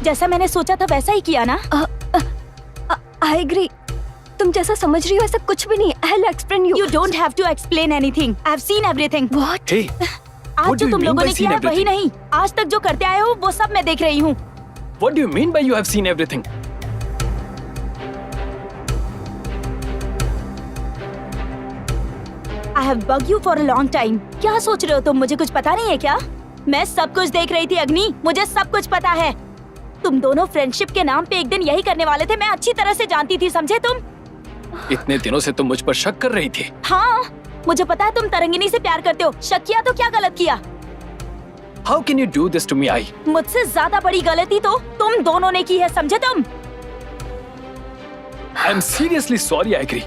जैसा मैंने सोचा था वैसा ही किया ना? I agree. तुम जैसा समझ रही हो ऐसा कुछ भी नहीं। I'll explain you. You don't have to explain anything. I've seen everything. What? Hey, आज what do जो you तुम mean लोगों by ने seen किया है वही everything? नहीं, आज तक जो करते आए हो वो सब मैं देख रही हूँ। what do you mean by you have seen everything? I have bugged you for a long time. क्या सोच रहे हो तुम? मुझे कुछ पता नहीं है क्या? मैं सब कुछ देख रही थी अग्नि, मुझे सब कुछ पता है। तुम दोनों फ्रेंडशिप के नाम पे एक दिन यही करने वाले थे, मैं अच्छी तरह से जानती थी, समझे तुम? इतने दिनों से तुम मुझ पर शक कर रही थी। हाँ, मुझे पता है तुम तरंगिनी से प्यार करते हो। शक किया तो क्या गलत किया? How can you do this to me, आई? मुझसे ज्यादा बड़ी गलती तो तुम दोनों ने की है, समझे तुम? I'm seriously sorry, I agree.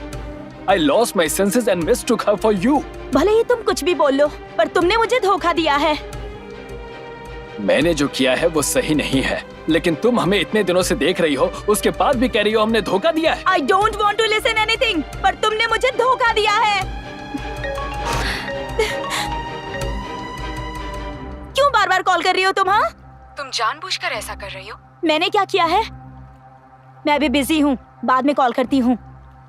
I lost my senses and mistook her for you. भले ही तुम कुछ भी बोल लो, पर तुमने मुझे धोखा दिया है। मैंने जो किया है वो सही नहीं है, लेकिन तुम हमें इतने दिनों से देख रही हो, उसके बाद भी कह रही हो हमने धोखा दिया है। I don't want to listen anything, पर तुमने मुझे धोखा दिया है। क्यों बार बार कॉल कर रही हो तुम? हाँ, तुम जानबूझकर ऐसा कर रही हो? मैंने क्या किया है? मैं अभी बिजी हूँ, बाद में कॉल करती हूँ।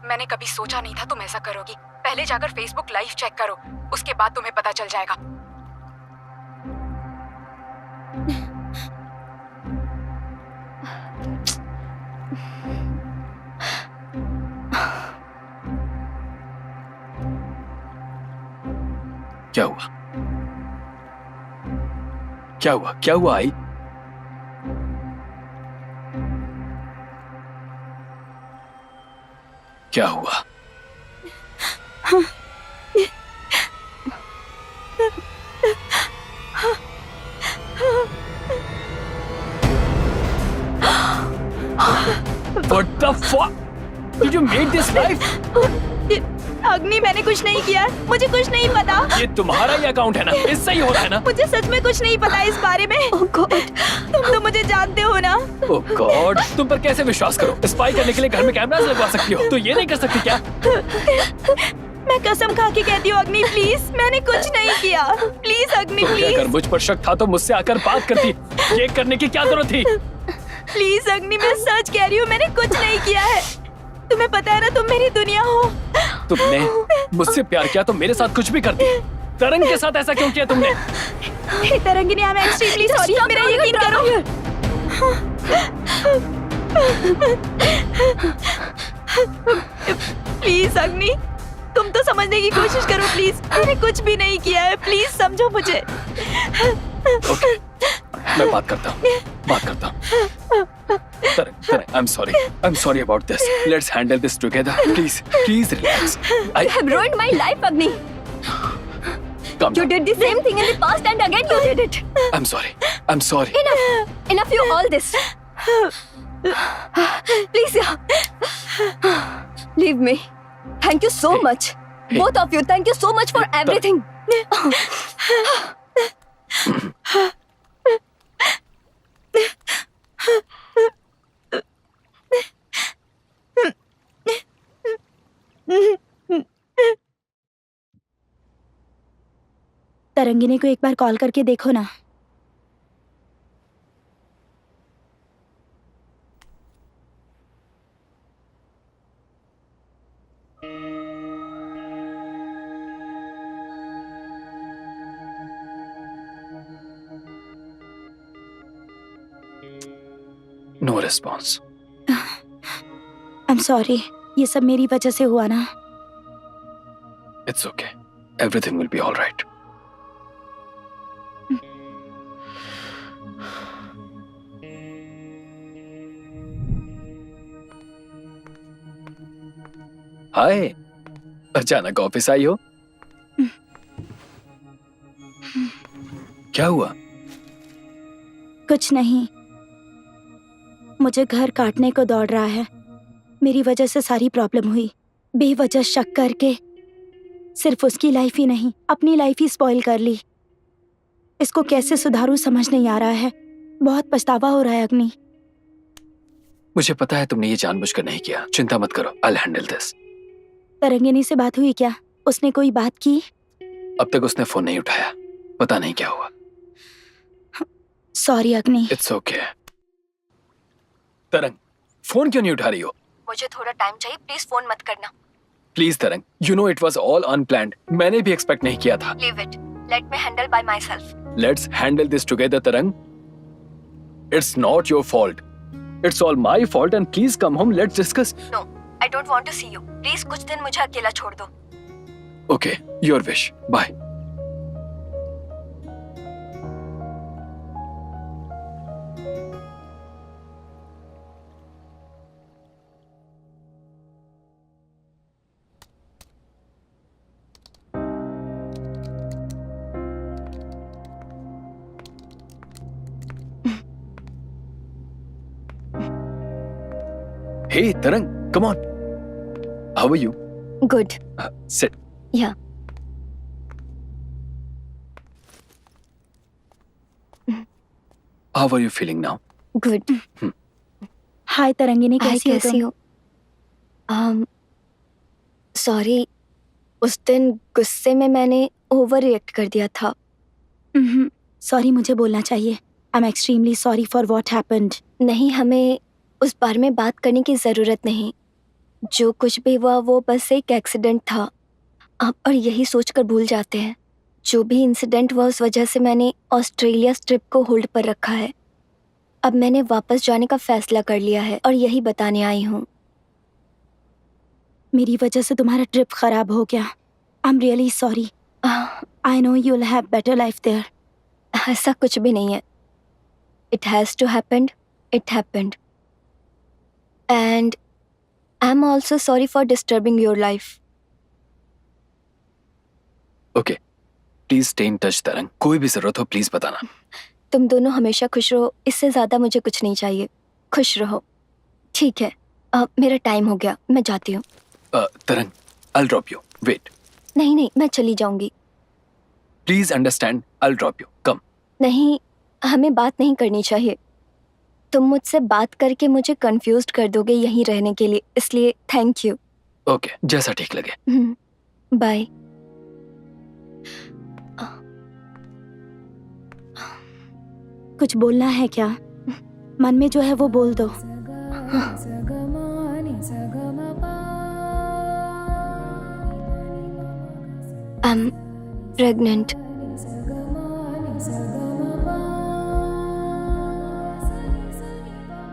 मैंने कभी सोचा नहीं था तुम ऐसा करोगी। पहले जाकर फेसबुक लाइव चेक करो, उसके बाद तुम्हें पता चल जाएगा। क्या हुआ? क्या हुआ? क्या हुआ आई? क्या हुआ? What the fuck? Did you make this live? अग्नि, मैंने कुछ नहीं किया, मुझे कुछ नहीं पता। ये तुम्हारा ही अकाउंट है ना? इससे ही हो रहा है ना? मुझे सच में कुछ नहीं पता इस बारे में। Oh God, तुम तो मुझे जानते हो ना? Oh God, तुम पर कैसे विश्वास करो? स्पाई करने के लिए घर में कैमरास लगवा सकती हो, तो ये नहीं कर सकती क्या? मैं कसम खा के कहती हूँ अग्नि, प्लीज, मैंने कुछ नहीं किया। प्लीज अग्नि, अगर प्लीज। मुझ पर शक था तो मुझसे आकर बात करती। ये करने की क्या जरूरत थी? प्लीज अग्नि, मैं सच कह रही हूँ, मैंने कुछ नहीं किया है। तुम्हें पता है ना, तुम मेरी दुनिया हो। तुमने मुझसे प्यार किया तो मेरे साथ कुछ भी करती। तरंग के साथ ऐसा क्यों किया तुमने? Hey Tarangini, I am extremely sorry, मेरा यकीन करो। प्लीज अग्नि, तुम तो समझने की कोशिश करो प्लीज। मैंने कुछ भी नहीं किया है, प्लीज समझो मुझे। ओके, मैं बात करता हूँ। I'm sorry about this. Let's handle this together. Please relax. You have ruined my life, Agni. Calm You down. did the same thing in the past and again you did it. I'm sorry. Enough you all this. Please, leave me. Thank you so much. Hey. Both of you, thank you so much for everything. Tarangini को एक बार call करके देखो ना। No response. I'm sorry, ये सब मेरी वजह से हुआ ना। It's okay. Everything will be all right. हाय, अचानक ऑफिस आई हो? क्या हुआ? कुछ नहीं, मुझे घर काटने को दौड़ रहा है। मेरी वजह से सारी प्रॉब्लम हुई। बेवजह शक करके सिर्फ उसकी लाइफ ही नहीं, अपनी लाइफ ही स्पॉइल कर ली। इसको कैसे सुधारूं समझ नहीं आ रहा है। बहुत पछतावा हो रहा है अग्नि। मुझे पता है तुमने ये जानबूझकर नहीं किया। चिंता मत करो, I'll handle this. तरंगिनी से बात हुई क्या? उसने कोई बात की? अब तक उसने फोन नहीं उठाया, पता नहीं क्या हुआ। सॉरी अग्नि। It's okay. तरंग, फोन क्यों नहीं उठा रही हो? मुझे थोड़ा टाइम चाहिए, प्लीज फोन मत करना। Please Tarang, you know it was all unplanned. मैंने भी एक्सपेक्ट नहीं किया था। Leave it, let me handle by myself. Let's handle this together Tarang. It's not your fault, it's all my fault and please come home, let's discuss. No, I don't want to see you. Please कुछ दिन मुझे अकेला छोड़ दो। Okay, your wish, bye. Hey, Tarang, come on. How are you? Good. Sit. या How are you feeling now? Good. Hi Tarangini, कैसी हो? Sorry, उस दिन गुस्से में मैंने ओवर रिएक्ट कर दिया था। सॉरी, मुझे बोलना चाहिए। आई am extremely sorry for what happened. नहीं, हमें उस बारे में बात करने की ज़रूरत नहीं। जो कुछ भी हुआ वो बस एक एक्सीडेंट था। आप और यही सोचकर भूल जाते हैं। जो भी इंसिडेंट हुआ उस वजह से मैंने ऑस्ट्रेलिया ट्रिप को होल्ड पर रखा है। अब मैंने वापस जाने का फैसला कर लिया है और यही बताने आई हूँ। मेरी वजह से तुम्हारा ट्रिप खराब हो गया। I am really sorry. I know you will have better life there. ऐसा कुछ भी नहीं है। It has to happened, it happened. And I am also sorry for disturbing your life. Okay, please stay in touch, तरंग। कोई भी जरूरत हो प्लीज बताना। तुम दोनों हमेशा खुश रहो, इससे ज़्यादा मुझे कुछ नहीं चाहिए। खुश रहो। ठीक है, मेरा टाइम हो गया, मैं जाती हूँ। तरंग, I'll drop you. Wait. नहीं, मैं चली जाऊंगी। Please understand, I'll drop you. Come. नहीं, हमें बात नहीं करनी चाहिए। तुम मुझसे बात करके मुझे कंफ्यूज्ड कर दोगे यहीं रहने के लिए, इसलिए थैंक यू। Okay, जैसा ठीक लगे। बाय। कुछ बोलना है क्या? मन में जो है वो बोल दो। I am pregnant.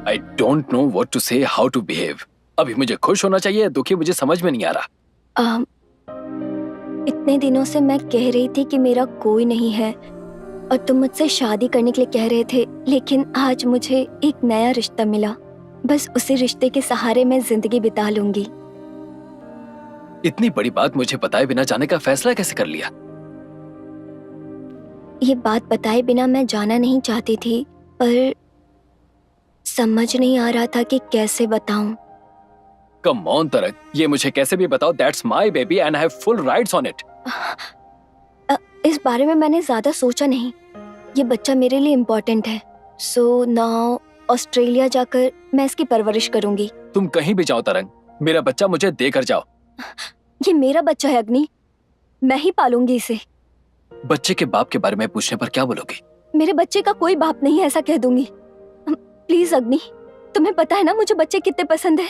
I don't know what to say, how to behave. अभी मुझे खुश होना चाहिए या दुखी, मुझे समझ में नहीं आ रहा। इतने दिनों से मैं कह रही थी कि मेरा कोई नहीं है और तुम मुझसे शादी करने के लिए कह रहे थे, लेकिन आज मुझे एक नया रिश्ता मिला। बस उसी रिश्ते के सहारे मैं जिंदगी बिता लूंगी। इतनी बड़ी बात मुझे बताए बिना जाने का फैसला कैसे कर लिया? ये बात बताए बिना मैं जाना नहीं चाहती थी, पर समझ नहीं आ रहा था कि कैसे बताऊं। कम ऑन तरंग, ये मुझे कैसे भी बताओ। That's my baby and I have full rights on it. इस बारे में मैंने ज्यादा सोचा नहीं। ये बच्चा मेरे लिए इम्पोर्टेंट है। सो नाउ ऑस्ट्रेलिया जाकर मैं इसकी परवरिश करूंगी। तुम कहीं भी जाओ तरंग, मेरा बच्चा मुझे देकर जाओ। ये मेरा बच्चा है अग्नि, मैं ही पालूंगी इसे। बच्चे के बाप के बारे में पूछने पर क्या बोलोगे? मेरे बच्चे का कोई बाप नहीं है, ऐसा कह दूंगी। प्लीज अग्नि, तुम्हें पता है ना मुझे बच्चे कितने पसंद है।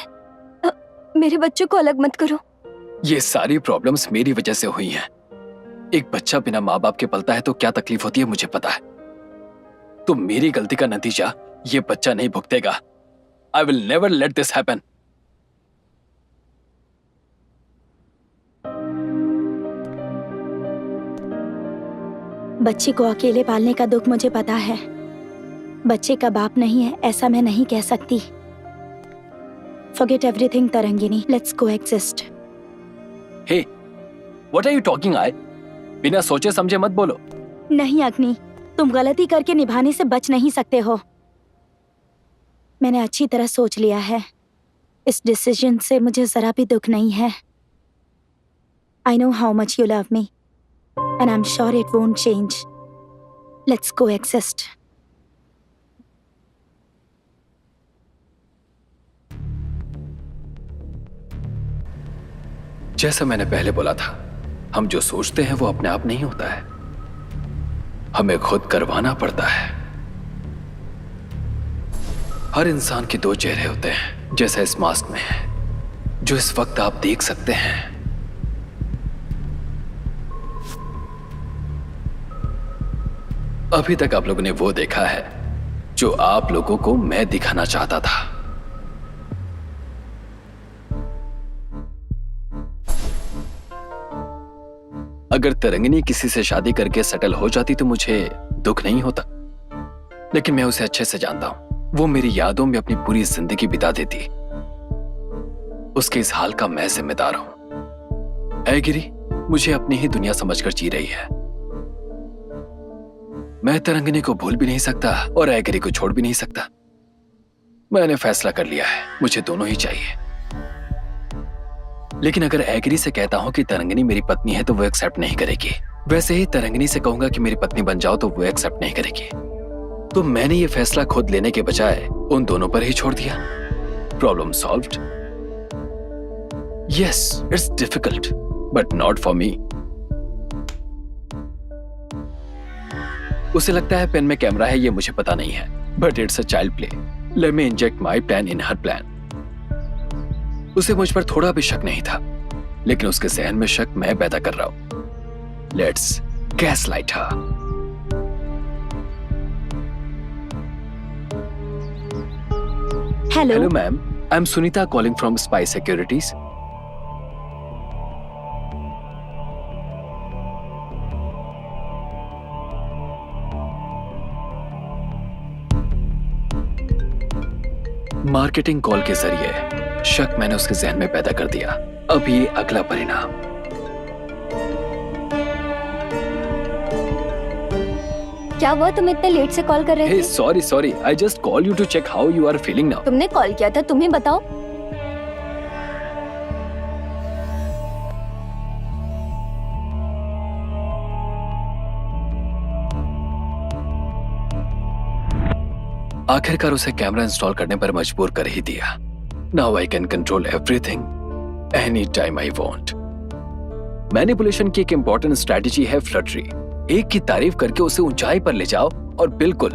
मेरे बच्चे को अलग मत करो। ये सारी प्रॉब्लम्स मेरी वजह से हुई हैं। एक बच्चा बिना माँ बाप के पलता है तो क्या तकलीफ होती है मुझे पता है। तो मेरी गलती का नतीजा ये बच्चा नहीं भुगतेगा। I will never let this happen. बच्चे को अकेले पालने का दुख मुझे पता है। बच्चे का बाप नहीं है ऐसा मैं नहीं कह सकती। Forget everything Tarangini, let's coexist. Hey, what are you talking? बिना सोचे समझे मत बोलो। नहीं अग्नि, तुम गलती करके निभाने से बच नहीं सकते हो। मैंने अच्छी तरह सोच लिया है। इस डिसीजन से मुझे जरा भी दुख नहीं है। I know how much you love me, and I'm sure it won't change. Let's coexist. जैसा मैंने पहले बोला था, हम जो सोचते हैं वो अपने आप नहीं होता है, हमें खुद करवाना पड़ता है। हर इंसान के दो चेहरे होते हैं, जैसा इस मास्क में है, जो इस वक्त आप देख सकते हैं। अभी तक आप लोगों ने वो देखा है जो आप लोगों को मैं दिखाना चाहता था। अगर तरंगिनी किसी से शादी करके सेटल हो जाती तो मुझे दुख नहीं होता, लेकिन मैं उसे अच्छे से जानता हूं। वो मेरी यादों में अपनी पूरी जिंदगी बिता देती। उसके इस हाल का मैं जिम्मेदार हूं। ऐ गिरी मुझे अपनी ही दुनिया समझकर जी रही है। मैं तरंगिनी को भूल भी नहीं सकता और ऐ गिरी को छोड़ भी नहीं सकता। मैंने फैसला कर लिया है, मुझे दोनों ही चाहिए। लेकिन अगर ऐ गिरी से कहता हूं कि तरंगिनी मेरी पत्नी है तो वो एक्सेप्ट नहीं करेगी। वैसे ही तरंगिनी से कहूंगा कि मेरी पत्नी बन जाओ तो वो एक्सेप्ट नहीं करेगी। तो मैंने ये फैसला खुद लेने के बजाय उन दोनों पर ही छोड़ दिया। Problem solved. Yes, it's difficult but not for me. उसे लगता है पेन में कैमरा है, ये मुझे पता नहीं है, but it's a child play. Let me inject my plan in her plan. उसे मुझ पर थोड़ा भी शक नहीं था, लेकिन उसके जहन में शक मैं पैदा कर रहा हूं। Let's gaslight her. Hello hello ma'am, I am Sunita calling from spy securities. Marketing call के जरिए शक मैंने उसके जहन में पैदा कर दिया। अब ये अगला परिणाम। क्या हुआ, तुम इतने लेट से कॉल कर रहे हे थे? Sorry, I just call you to check how you are feeling now. तुमने कॉल किया था, तुम्हें बताओ। आखिरकार उसे कैमरा इंस्टॉल करने पर मजबूर कर ही दिया। Now I can control everything any time I want. Manipulation की एक इंपॉर्टेंट स्ट्रेटजी है फ्लर्टरी। एक की तारीफ करके उसे ऊंचाई पर ले जाओ और बिल्कुल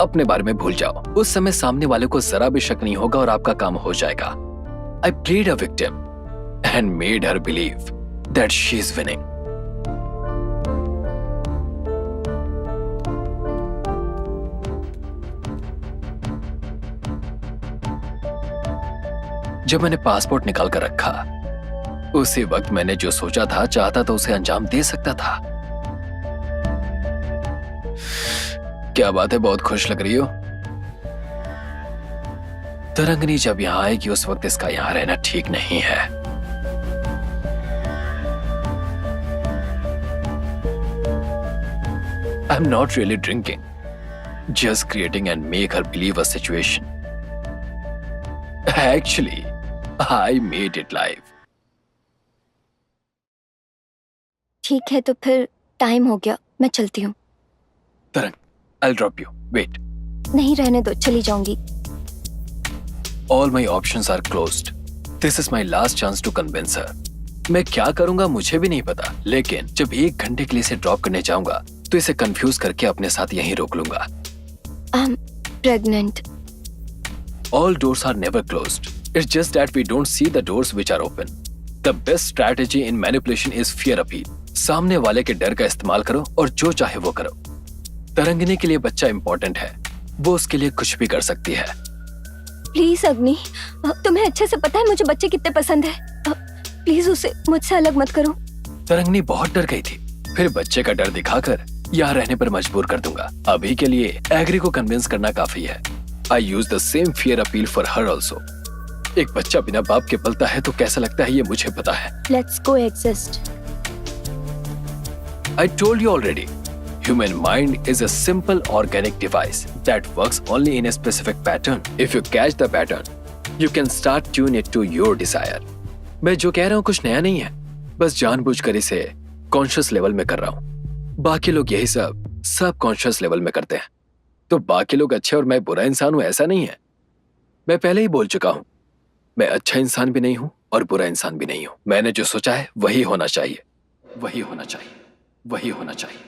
अपने बारे में भूल जाओ। उस समय सामने वाले को जरा भी शक नहीं होगा और आपका काम हो जाएगा। I played a victim and made her believe that she is winning. जब मैंने पासपोर्ट निकाल कर रखा, उसी वक्त मैंने जो सोचा था, चाहता तो उसे अंजाम दे सकता था। क्या बात है, बहुत खुश लग रही हो। तरंगिनी जब यहां आएगी उस वक्त इसका यहां रहना ठीक नहीं है। I am not really drinking, just creating and make her believe a situation. Actually I made it live. ठीक है, तो फिर टाइम हो गया, मैं चलती हूँ। तरंग, I'll drop you. Wait. नहीं, रहने दो, चली जाऊंगी। All my options are closed. This is my last chance to convince her. मैं क्या करूंगा मुझे भी नहीं पता, लेकिन जब 1 घंटे के लिए इसे ड्रॉप करने जाऊंगा तो इसे कंफ्यूज करके अपने साथ यहीं रोक लूंगा। I'm pregnant. All doors are never closed. It's just that we don't see the doors which are open. The best strategy in manipulation is fear appeal. सामने वाले के डर का इस्तेमाल करो और जो चाहे वो करो। तरंगिनी के लिए बच्चा इंपॉर्टेंट है, वो उसके लिए कुछ भी कर सकती है। प्लीज अग्नि, तुम्हें अच्छे से पता है मुझे बच्चे कितने पसंद है। प्लीज उसे मुझसे अलग मत करो। तरंगिनी बहुत डर गई थी, फिर बच्चे का डर दिखाकर यहाँ रहने पर मजबूर कर दूंगा। अभी के लिए एग्री को कन्विंस करना काफी है। I use the same fear appeal for her also. एक बच्चा बिना बाप के पलता है तो कैसा लगता है ये मुझे पता है। Let's coexist. I told you already. Human mind is a simple organic device that works only in a specific pattern. If you catch the pattern, you can start tune it to your desire. मैं जो कह रहा हूँ कुछ नया नहीं है, बस जानबूझकर इसे कॉन्शियस लेवल में कर रहा हूँ। बाकी लोग यही सब कॉन्शियस लेवल में करते हैं। तो बाकी लोग अच्छे और मैं बुरा इंसान हूं, ऐसा नहीं है। मैं पहले ही बोल चुका हूं, मैं अच्छा इंसान भी नहीं हूं और बुरा इंसान भी नहीं हूं। मैंने जो सोचा है वही होना चाहिए, वही होना चाहिए, वही होना चाहिए।